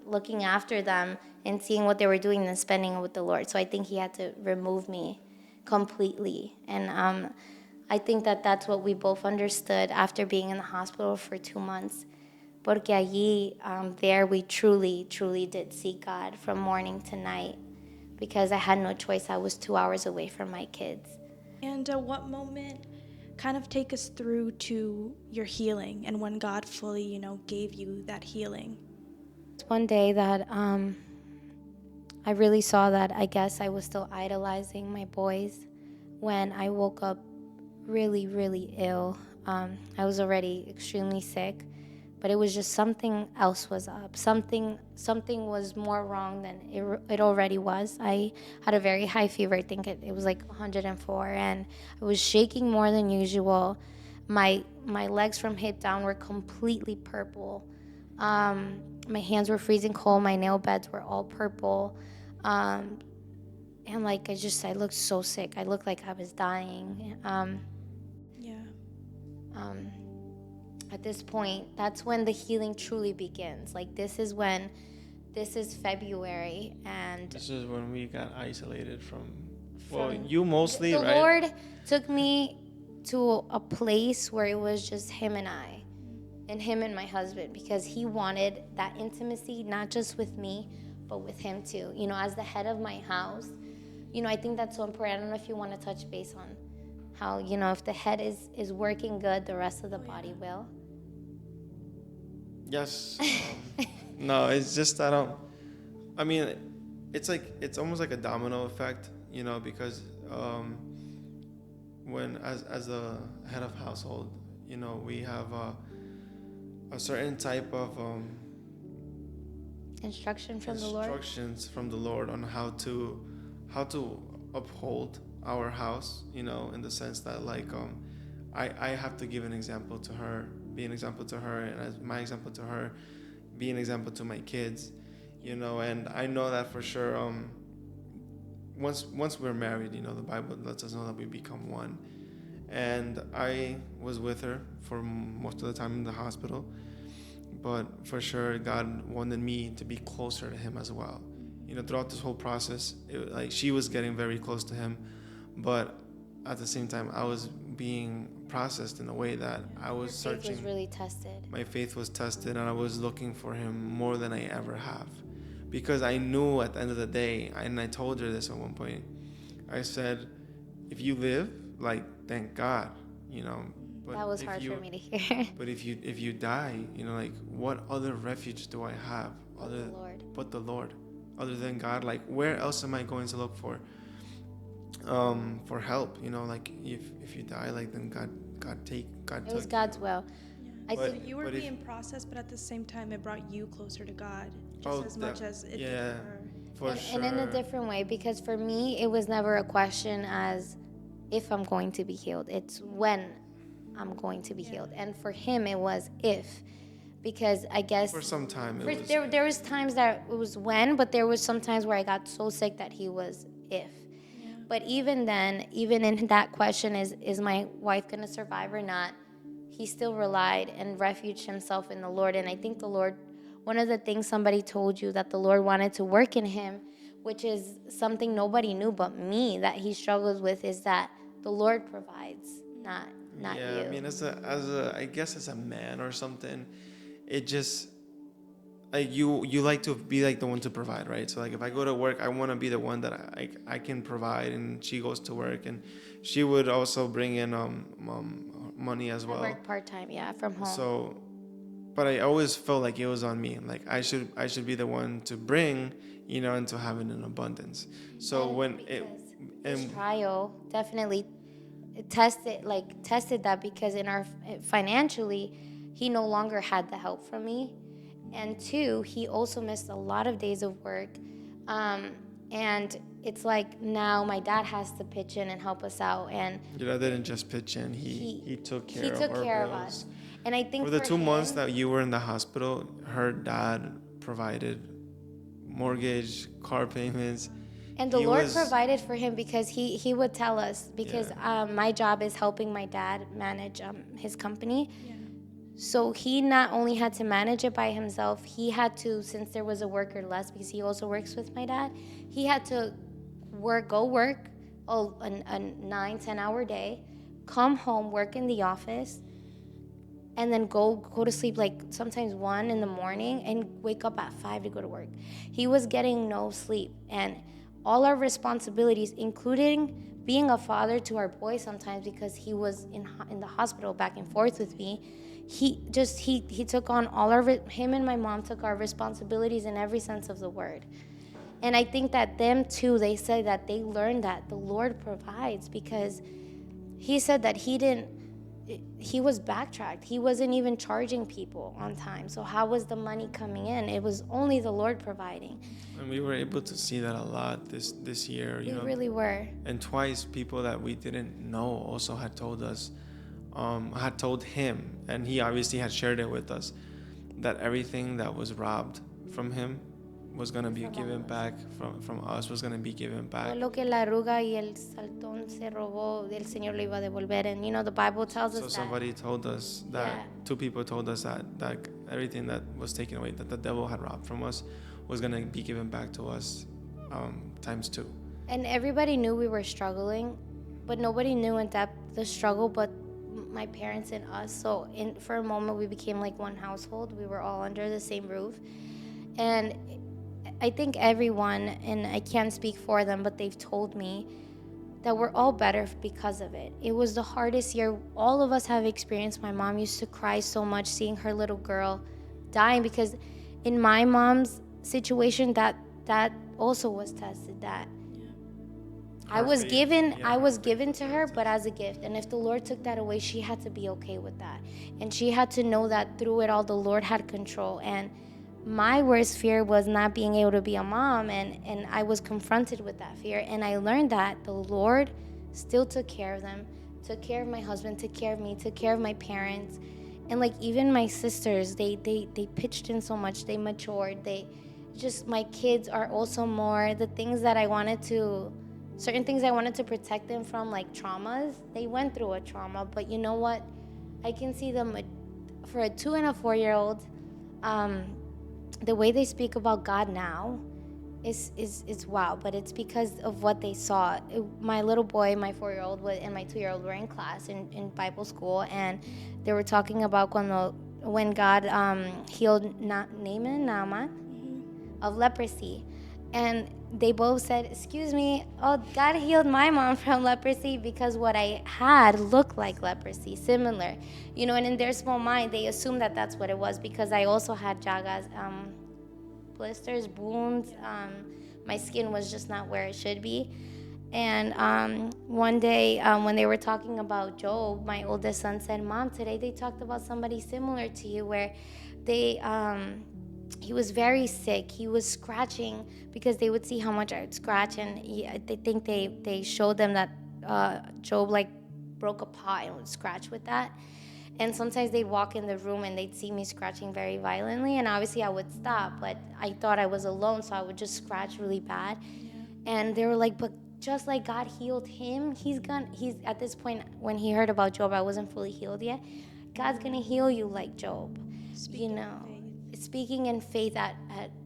looking after them, and seeing what they were doing than spending it with the Lord. So I think he had to remove me completely. And I think that that's what we both understood after being in the hospital for 2 months. Porque allí, there we truly, truly did see God from morning to night, because I had no choice. I was 2 hours away from my kids. And what moment, kind of take us through to your healing and when God fully, gave you that healing? One day that I really saw that I guess I was still idolizing my boys when I woke up really, really ill. I was already extremely sick, but it was just something else was up. Something was more wrong than it already was. I had a very high fever. I think it was like 104, and I was shaking more than usual. My legs from hip down were completely purple. My hands were freezing cold. My nail beds were all purple. And like I looked so sick. I looked like I was dying. At this point, that's when the healing truly begins. Like this is February, and this is when we got isolated from you mostly, the right? Lord took me to a place where it was just him and I, and him and my husband, because he wanted that intimacy, not just with me, but with him too. As the head of my house, I think that's so important. I don't know if you want to touch base on how, if the head is working good, the rest of the body will. Yes. No, it's just that I mean, it's almost like a domino effect, because when as the head of household, we have a certain type of instructions from the Lord on how to uphold our house, in the sense that like I have to give an example to her, be an example to her, and as my example to her, be an example to my kids, and I know that for sure. Once we're married, the Bible lets us know that we become one, and I was with her for most of the time in the hospital, but for sure God wanted me to be closer to him as well. Throughout this whole process, she was getting very close to him, but at the same time I was being processed in a way that I was searching. Your faith was really tested. My faith was tested, and I was looking for him more than I ever have, because I knew at the end of the day, and I told her this at one point, I said, if you live, thank God, but that was hard for me to hear. But if you die, what other refuge do I have but the Lord, other than God? Where else am I going to look for help? If you die, then God take. It was God's will. I think you were being processed, but at the same time, it brought you closer to God, just as much as it did her. For sure. And in a different way, because for me, it was never a question as if I'm going to be healed. It's when I'm going to be healed. And for him, it was if. Because I guess for some time there was times that it was when, but there was some times where I got so sick that he was if. Yeah. But even then, even in that question, is my wife going to survive or not? He still relied and refuged himself in the Lord. And I think the Lord, one of the things somebody told you that the Lord wanted to work in him, which is something nobody knew but me that he struggles with, is that the Lord provides, not you. Yeah, I mean, I guess as a man or something, it just you like to be the one to provide, right? So if I go to work, I want to be the one that I can provide, and she goes to work, and she would also bring in money as well. I work part-time, from home. So, but I always felt like it was on me. I should be the one to bring, and to have it in abundance. So this trial definitely tested that, because in our financially, he no longer had the help from me, and 2, he also missed a lot of days of work, and it's like now my dad has to pitch in and help us out. And Your dad didn't just pitch in. He took care of our bills. us. And I think For the 2 months him, that you were in the hospital, her dad provided mortgage, car payments. and the Lord provided for him, because he would tell us, because my job is helping my dad manage his company. So he not only had to manage it by himself, he had to, since there was a worker less, because he also works with my dad, he had to go work a 9-10 hour day, come home, work in the office, and then go to sleep like sometimes 1 in the morning and wake up at 5 to go to work. He was getting no sleep, and all our responsibilities, including being a father to our boy sometimes, because he was in the hospital back and forth with me. He took on him and my mom took our responsibilities in every sense of the word. And I think that them too, they say that they learned that the Lord provides, because he said that he was backtracked. He wasn't even charging people on time. So how was the money coming in? It was only the Lord providing. And we were able to see that a lot this year. We really were. And twice people that we didn't know also had told us, had told him, and he obviously had shared it with us, that everything that was robbed from him was going to be given back from us, was going to be given back. Lo que la arruga y el saltón se robó, el Señor lo iba a devolver. And the Bible tells us that. So somebody told us that, 2 people told us that everything that was taken away, that the devil had robbed from us, was going to be given back to us times 2. And everybody knew we were struggling, but nobody knew in depth the struggle but my parents and us. So for a moment we became like one household. We were all under the same roof. And I think everyone, and I can't speak for them, but they've told me that we're all better because of it. It was the hardest year all of us have experienced. My mom used to cry so much seeing her little girl dying, because in my mom's situation that also was tested, that I was given to her, but as a gift. And if the Lord took that away, she had to be okay with that. And she had to know that through it all, the Lord had control. And my worst fear was not being able to be a mom, and I was confronted with that fear. And I learned that the Lord still took care of them, took care of my husband, took care of me, took care of my parents. And like even my sisters, they pitched in so much, they matured. My kids are also more, the things that certain things I wanted to protect them from, like traumas. They went through a trauma, but you know what? I can see them, for a 2 and a 4-year-old, the way they speak about God now is wow, but it's because of what they saw. My little boy, my 4-year-old, and my 2-year-old were in class in Bible school, and they were talking about when God healed Naaman of leprosy. And they both said, excuse me, God healed my mom from leprosy because what I had looked like leprosy, similar. And in their small mind, they assumed that that's what it was, because I also had llagas, blisters, wounds. My skin was just not where it should be. And one day when they were talking about Job, my oldest son said, Mom, today they talked about somebody similar to you, where he was very sick. He was scratching, because they would see how much I would scratch, and they think they showed them that Job like broke a pot and would scratch with that. And sometimes they'd walk in the room and they'd see me scratching very violently, and obviously I would stop, but I thought I was alone, so I would just scratch really bad. And they were like, but just like God healed him, he's at this point, when he heard about Job, I wasn't fully healed yet. God's gonna heal you like Job. Speaking in faith at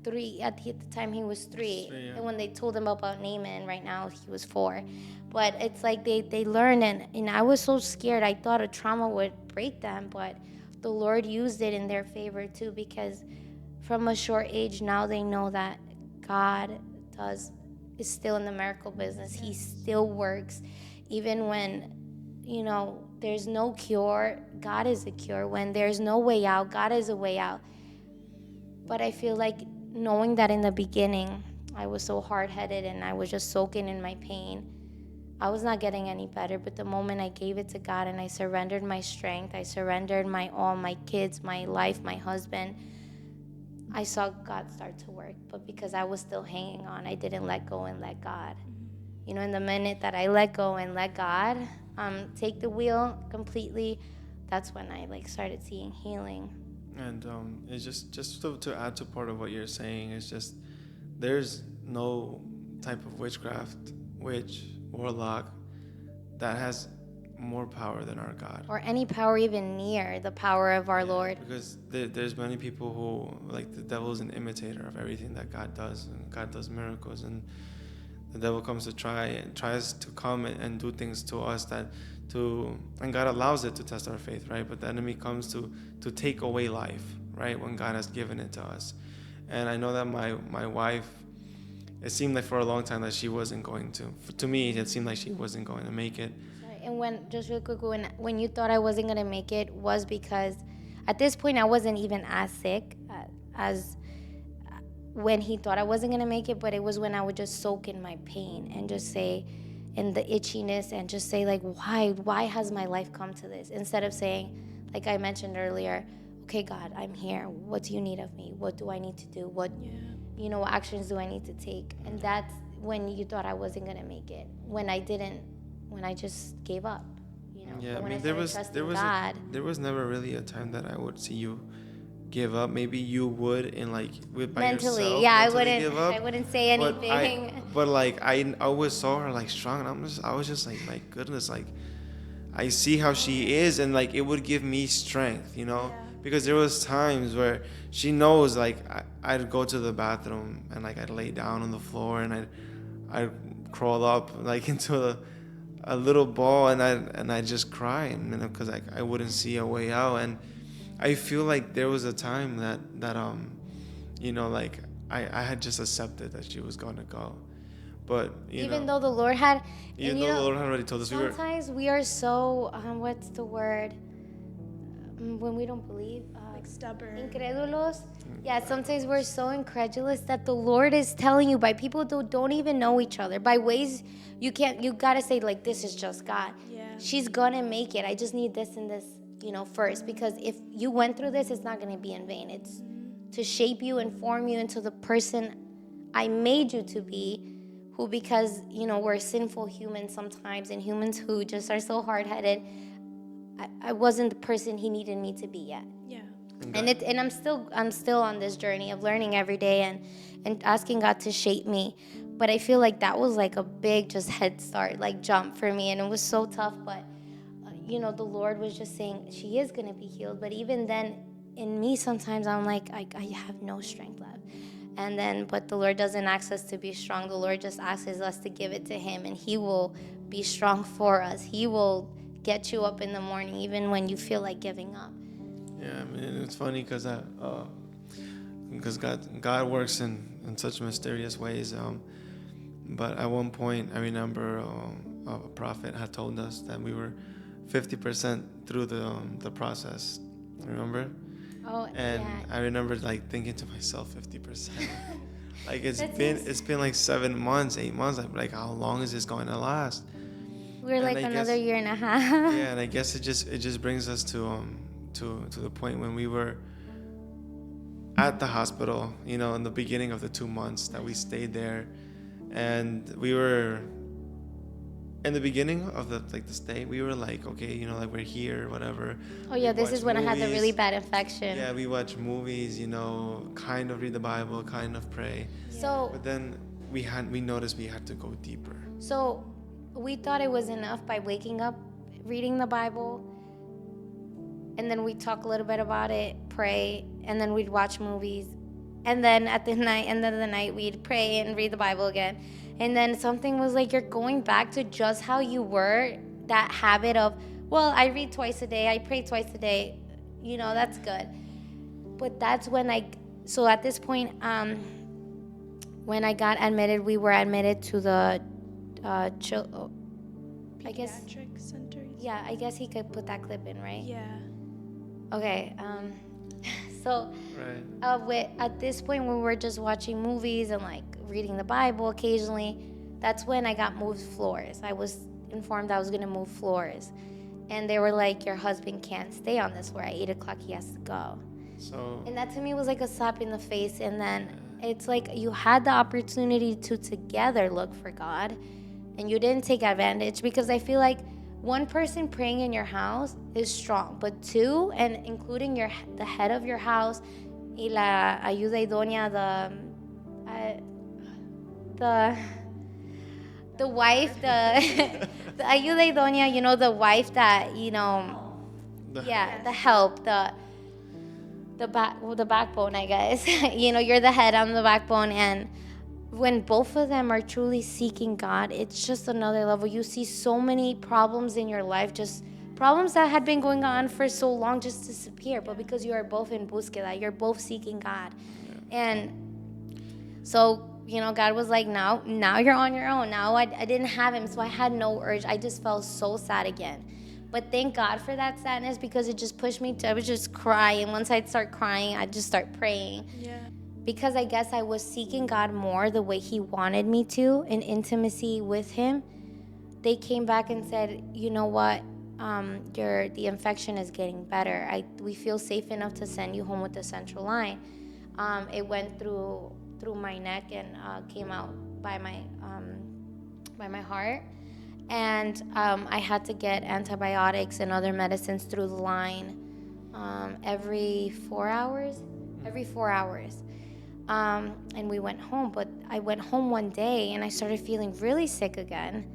3, at the time he was 3, and when they told him about Naaman, right now he was 4. But it's like they learned, and I was so scared. I thought a trauma would break them, but the Lord used it in their favor too, because from a short age now they know that God is still in the miracle business. He still works, even when there's no cure. God is a cure. When there's no way out, God is a way out. But I feel like knowing that in the beginning, I was so hard-headed and I was just soaking in my pain, I was not getting any better. But the moment I gave it to God and I surrendered my strength, I surrendered my all, my kids, my life, my husband, I saw God start to work. But because I was still hanging on, I didn't let go and let God. you know, in the minute that I let go and let God take the wheel completely, that's when I like started seeing healing. And it's just to add to part of what you're saying, it's just there's no type of witchcraft, witch, warlock that has more power than our God. Or any power even near the power of our Lord. Because there's many people who, like, the devil is an imitator of everything that God does, and God does miracles, and the devil tries to come and do things to us and God allows it to test our faith, right? But the enemy comes to take away life, right? When God has given it to us. And I know that my wife, it seemed like for a long time that she wasn't going to me, it seemed like she wasn't going to make it. And just real quick, when you thought I wasn't going to make it, was because at this point I wasn't even as sick as when he thought I wasn't going to make it, but it was when I would just soak in my pain and just say, in the itchiness, and just say, like, why has my life come to this? Instead of saying, like I mentioned earlier, okay, God, I'm here. What do you need of me? What do I need to do? What actions do I need to take? And that's when you thought I wasn't going to make it, when I just gave up, you know. Yeah, but when I mean, God, there was never really a time that I would see you give up. Maybe you would in like by mentally, yourself. yeah, I wouldn't say anything. But like I always saw her like strong, and I was just like, my goodness, like I see how she is, and like it would give me strength, you know. Because there was times where she knows, like I'd go to the bathroom and like I'd lay down on the floor and I'd crawl up like into a little ball and I'd just cry, and because I wouldn't see a way out. And I feel like there was a time that you know, like I had just accepted that she was gonna go, but even though the Lord had, the Lord had already told us. Sometimes we are so what's the word? When we don't believe, like stubborn, incrédulos. Yeah, sometimes we're so incredulous that the Lord is telling you by people who don't even know each other, by ways you gotta say, like, this is just God. Yeah. She's gonna make it. I just need this and this, you know, first, because if you went through this, it's not gonna be in vain. It's to shape you and form you into the person I made you to be, who, because, you know, we're sinful humans sometimes, and humans who just are so hard-headed, I wasn't the person he needed me to be yet. Yeah. And I'm still on this journey of learning every day and asking God to shape me. But I feel like that was like a big just head start, like jump for me, and it was so tough. But you know, the Lord was just saying she is gonna be healed. But even then, in me, sometimes I'm like, I have no strength left. And then, but the Lord doesn't ask us to be strong. The Lord just asks us to give it to Him, and He will be strong for us. He will get you up in the morning, even when you feel like giving up. Yeah, I mean, it's funny because God works in such mysterious ways. But at one point, I remember a prophet had told us that we were 50% through the process. Remember? Oh, and yeah. I remember like thinking to myself, 50%. Like it's been like 7 months, 8 months. Like how long is this going to last? We're like another year and a half. Yeah, and I guess it just brings us to the point when we were at the hospital, you know, in the beginning of the 2 months that we stayed there, and we were in the beginning of the stay, we were like, okay, you know, like we're here, whatever. Oh yeah, this is when I had the really bad infection. Yeah, we watch movies, you know, kind of read the Bible, kind of pray. So, but then we noticed we had to go deeper. So we thought it was enough by waking up, reading the Bible, and then we'd talk a little bit about it, pray, and then we'd watch movies. And then at the end of the night, we'd pray and read the Bible again. And then something was like, you're going back to just how you were, that habit of, well, I read twice a day, I pray twice a day, you know, that's good. But that's when so at this point, when I got admitted, we were admitted to the pediatric center. Yeah, I guess he could put that clip in, right? Yeah. Okay. So right. At this point, when we were just watching movies and like reading the Bible occasionally, that's when I got moved floors. I was informed I was gonna move floors, and they were like, "Your husband can't stay on this floor. At 8 o'clock, he has to go." So. And that to me was like a slap in the face. And then it's like you had the opportunity to together look for God, and you didn't take advantage, because I feel like one person praying in your house is strong, but two, and including the head of your house, y la ayuda idónea, the wife, the ayuda idónea, you know, the wife that, you know, the help, the backbone, I guess. You know, you're the head, I'm the backbone, and when both of them are truly seeking God, it's just another level. You see so many problems in your life, just problems that had been going on for so long, just disappear. But because you are both in búsqueda, you're both seeking God. And so, you know, God was like, now you're on your own. Now I didn't have him, so I had no urge. I just felt so sad again. But thank God for that sadness, because it just pushed me to, I would just cry. And once I'd start crying, I'd just start praying. Yeah. Because I guess I was seeking God more the way he wanted me to, in intimacy with him. They came back and said, you know what, the infection is getting better. We feel safe enough to send you home with the central line. It went through my neck and came out by my heart. And I had to get antibiotics and other medicines through the line every 4 hours. And we went home, but I went home one day and I started feeling really sick again,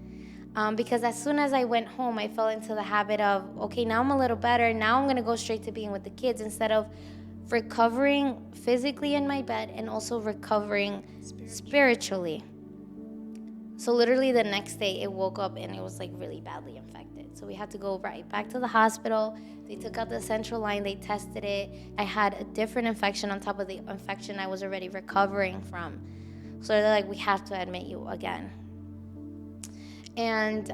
because as soon as I went home, I fell into the habit of, okay, now I'm a little better, now I'm going to go straight to being with the kids, instead of recovering physically in my bed and also recovering spiritually. So literally the next day, it woke up and it was like really badly infected. So we had to go right back to the hospital. They took out the central line, they tested it. I had a different infection on top of the infection I was already recovering from. So they're like, we have to admit you again. And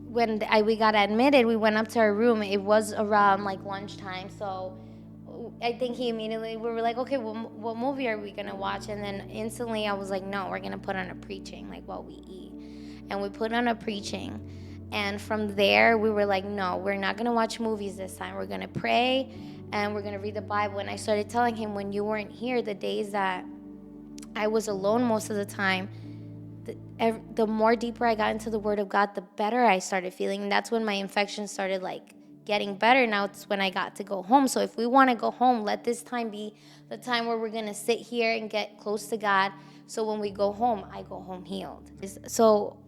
when we got admitted, we went up to our room. It was around like lunchtime. So I think we were like, okay, what movie are we going to watch? And then instantly I was like, no, we're going to put on a preaching, like what we eat. And we put on a preaching. And from there, we were like, no, we're not going to watch movies this time. We're going to pray, and we're going to read the Bible. And I started telling him, when you weren't here, the days that I was alone most of the time, the more deeper I got into the Word of God, the better I started feeling. And that's when my infection started, like, getting better. Now it's when I got to go home. So if we want to go home, let this time be the time where we're going to sit here and get close to God. So when we go home, I go home healed. So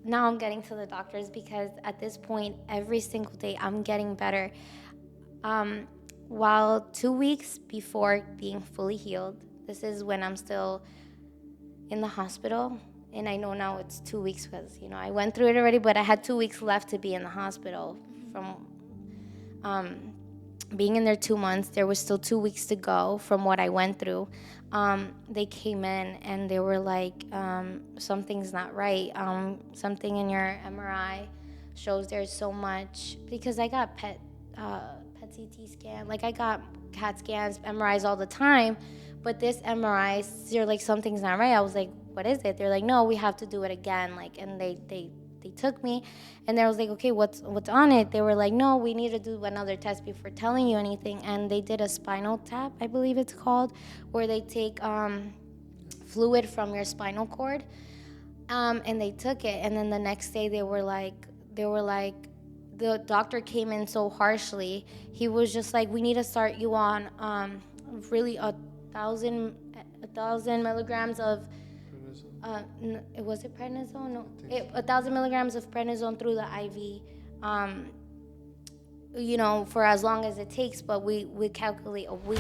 now I'm getting to the doctors, because at this point, every single day, I'm getting better. While 2 weeks before being fully healed, this is when I'm still in the hospital. And I know now it's 2 weeks because, you know, I went through it already, but I had 2 weeks left to be in the hospital. From being in there 2 months, there was still 2 weeks to go from what I went through. They came in and they were like, something's not right. Something in your MRI shows there's so much, because I got PET CT scan, like I got CAT scans, MRIs all the time, but this MRI, they're like, something's not right. I was like, what is it? They're like, no, we have to do it again. Like, and they took me, and I was like, okay, what's on it? They were like, no, we need to do another test before telling you anything. And they did a spinal tap, I believe it's called, where they take fluid from your spinal cord, and they took it. And then the next day they were like, the doctor came in so harshly. He was just like, we need to start you on really 1,000 milligrams of was it prednisone? No, 1,000 milligrams of prednisone through the IV, you know, for as long as it takes, but we calculate a week.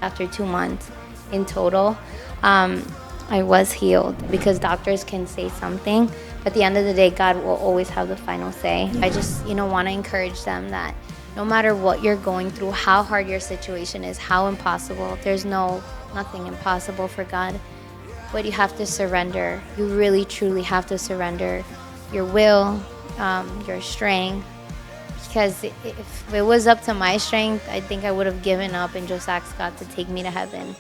After 2 months in total, I was healed, because doctors can say something, but at the end of the day, God will always have the final say. I just, you know, want to encourage them that no matter what you're going through, how hard your situation is, how impossible, there's nothing impossible for God. But you have to surrender. You really, truly have to surrender your will, your strength. Because if it was up to my strength, I think I would have given up and just asked God to take me to heaven.